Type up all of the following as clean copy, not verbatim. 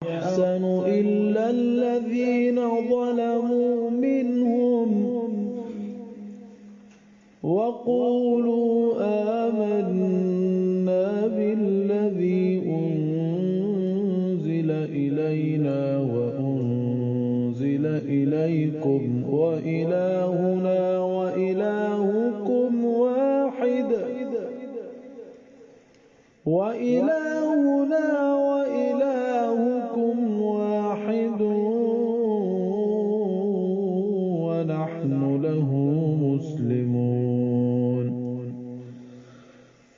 أحسن إلا الذين ظلموا منهم وقولوا آمنا بالذي أنزل إلينا وأنزل إليكم وإلهنا وإلهكم واحد ونحن له مسلمون.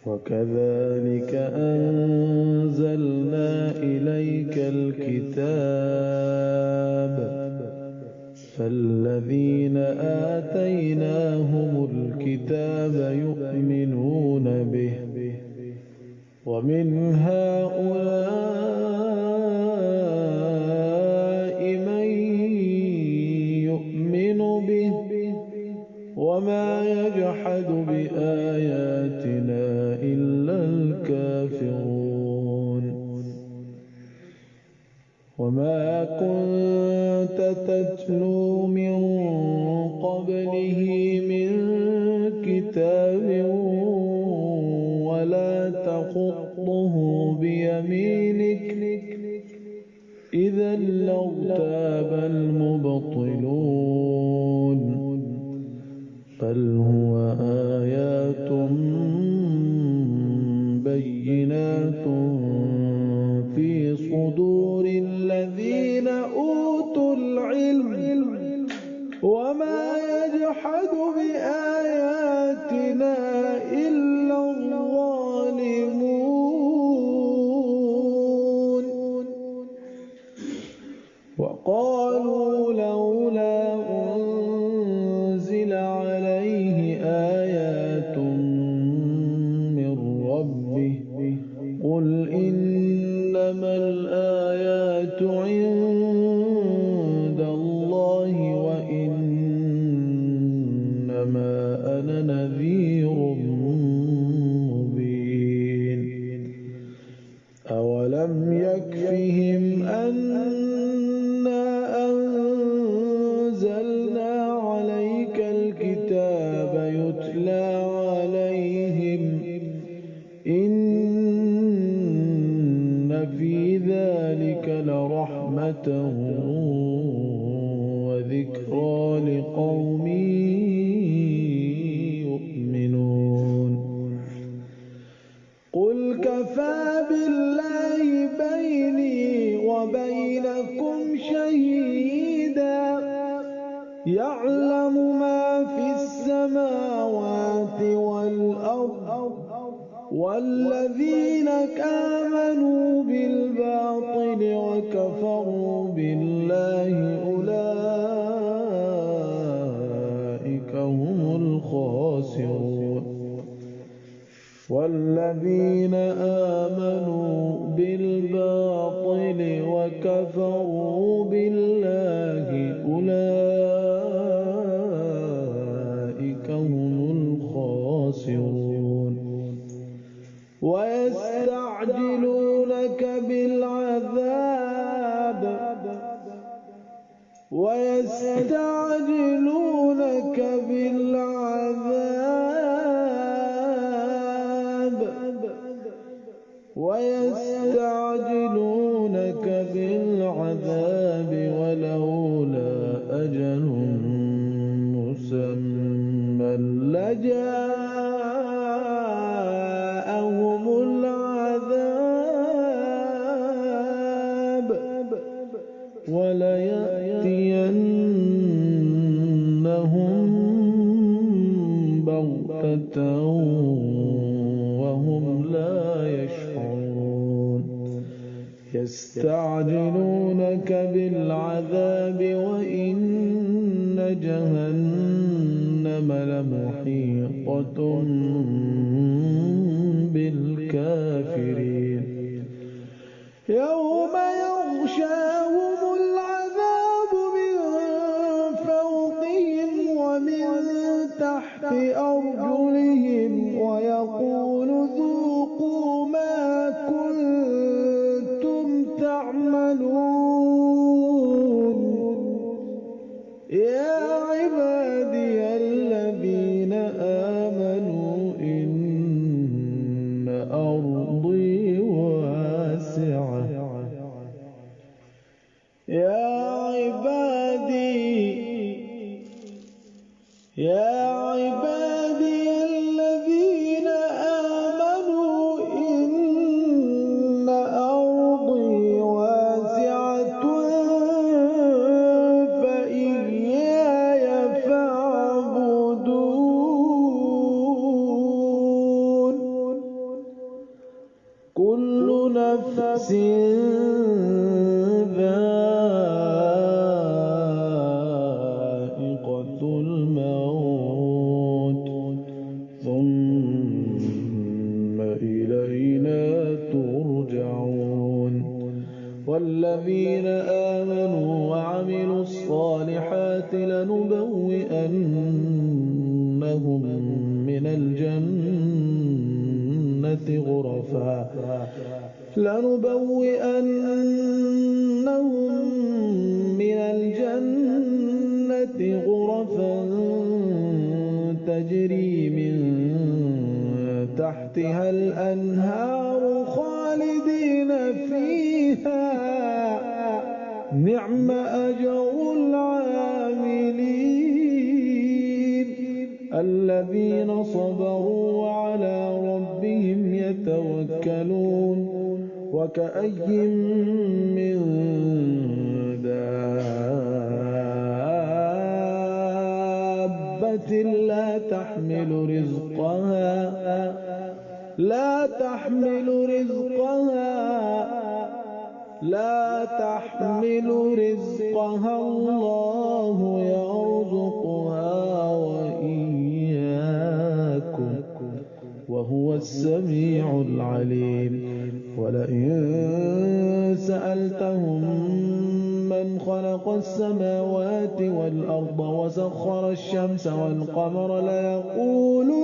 وكذلك أنزلنا إليك الكتاب فالذين آتيناهم الكتاب يؤمنون به ومن هؤلاء من يؤمن به وما يجحد بآياتنا إلا الكافرون. وما كنت تتلو من قبله من كتاب ولا تخطه بيمينك إذا لارتاب المبطلون بل هو آيات بينات في صدور الذين أوتوا العلم وما يجحد بآياتنا إلا الظالمون. وقالوا لولا أنزل عليه آيات من ربه قل إنما الآيات عند الله وإنما أنا نذير مبين. أولم يكفهم أنا أنزلنا عليك الكتاب يتلى عليهم إن في ذلك لرحمة وذكرى لقوم يؤمنون. قل كفى بالله بيني وبينكم شهيدا يعلم ما في السماوات والأرض والذين آمنوا بالباطل وكفروا بالله أولئك هم الخاسرون. والذين آمنوا بالباطل وكفروا بالله أولئك هم الخاسرون. ويستعجلونك بالعذاب ولولا أجل مسمى لجاءهم العذاب وليأتينهم بغتة وهم لا يشعرون. يستعجلونك بالعذاب وإن جهنم لمحيطة بالكافرين. يوم يغشاهم العذاب من فوقهم ومن تحت أرجلهم ويقول ذوقوا ما كنتم تعملون تعملون يا عبادي الذين آمنوا إن أرضي واسعة يا عبادي الذين آمنوا إن أرضي واسعة فإياي فاعبدون كل نفس ذائقة الموت ثم إلينا ترجعون والذين آمنوا وعملوا الصالحات لنبوئنهم من الجنة غرفا تجري من تحتها الأنهار خالدين فيها نعم أجر العاملين الذين صبروا وعلى ربهم يتوكلون وكأي من دابة لا تحمل رزقها الله يرزقها وإياكم وهو السميع العليم ولئن سألتهم من خلق السماوات والأرض وسخر الشمس والقمر ليقولن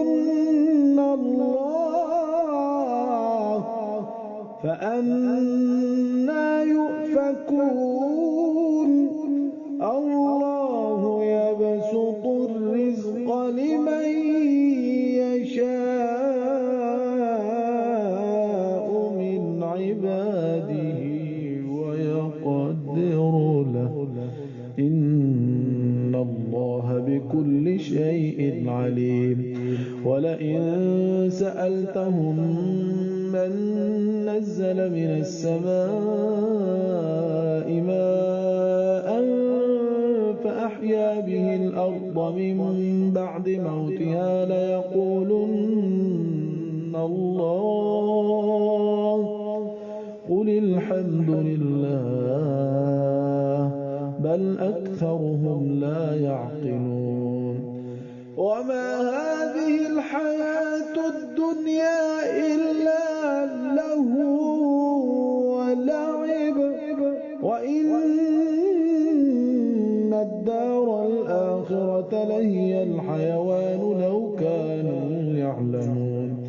الله فأنى يؤفكون الله يبسط الرزق لمن يشاء من عباده ويقدر له إن الله بكل شيء عليم ولئن سألتهم من نزل من السماء ماء فأحيا به الأرض من بعد موتها ليقولن الله قل الحمد لله بل أكثرهم لا يعقلون وما هذه الحياة الدنيا إلا لهو ولعب وإن الدار الآخرة لهي الحيوان لو كانوا يعلمون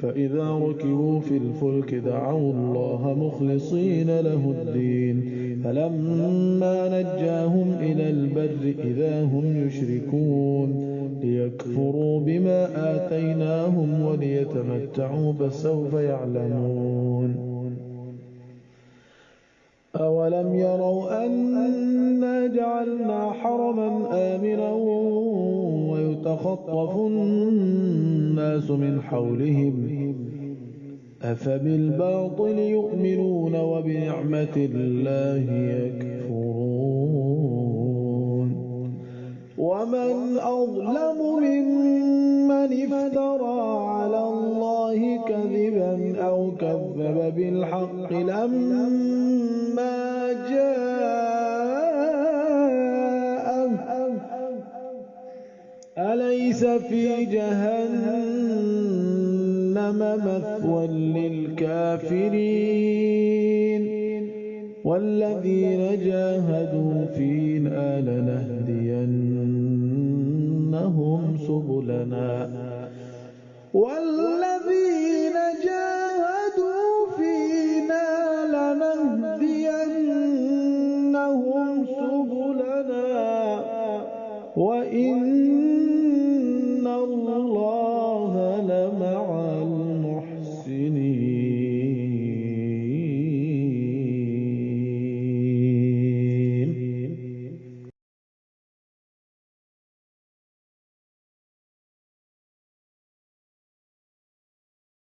فإذا ركبوا في الفلك دعوا الله مخلصين له الدين فلما نجاهم إلى البر إذا هم يشركون ليكفروا بما آتيناهم وليتمتعوا فسوف يعلمون أولم يروا أنا جعلنا حرما آمنا ويتخطف الناس من حولهم أفبالباطل يؤمنون وبنعمة الله يكفرون ومن أظلم ممن افترى على الله كذبا أو كذب بالحق لما جاءه أليس في جهنم مثوى للكافرين والذين جاهدوا فينا لنهدينهم سبلنا والذين جاهدوا فينا لنهدينهم وإن الله